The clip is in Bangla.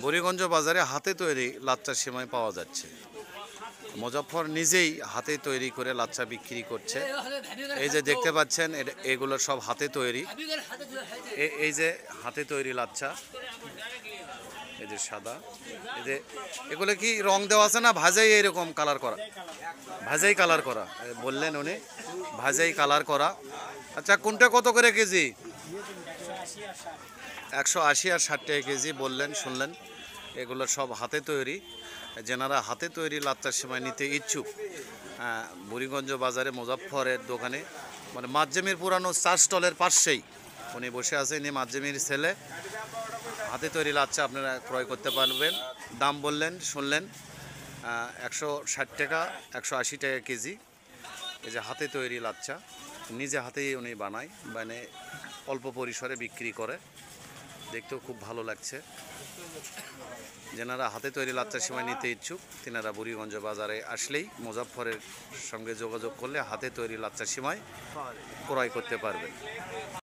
বুড়িগঞ্জ বাজারে হাতে তৈরি লাচ্চা সেমাই পাওয়া যাচ্ছে। মুজাফফর নিজেই হাতে তৈরি করে লাচ্চা বিক্রি করছে। এই যে দেখতে পাচ্ছেন এগুলো সব হাতে তৈরি। এই যে হাতে তৈরি লাচ্চা, এই যে সাদা, এই যে এগুলো কি রং দেওয়া আছে না ভাজাই এরকম কালার করা? ভাজাই কালার করা বললেন উনি, ভাজাই কালার করা। আচ্ছা, কোনটা কত করে কেজি? 180 আর 60 টাকা কেজি বললেন, শুনলেন। এগুলো সব হাতে তৈরি। যেনারা হাতে তৈরি লাচ্চা সেমাই নিতে ইচ্ছুক, বুড়িগঞ্জ বাজারে মুজাফফরের দোকানে, মানে মাজ্জেমির পুরানো চা স্টলের পাশেই উনি বসে আছেন। এই মাজ্জেমির ছেলে হাতে তৈরি লাচ্চা আপনারা ক্রয় করতে পারবেন। দাম বললেন, শুনলেন, 160 টাকা, 180 টাকা কেজি। এই যে হাতে তৈরি লাচ্চা নিজে হাতেই উনি বানায়, মানে অল্প পরিসরে বিক্রি করে। দেখতেও খুব ভালো লাগছে। যেনারা হাতে তৈরি লাচ্চা সেমাই নিতে ইচ্ছুক তেনারা বুড়িগঞ্জ বাজারে আসলেই মুজাফফরের সঙ্গে যোগাযোগ করলে হাতে তৈরি লাচ্চা সেমাই ক্রয় করতে পারবেন।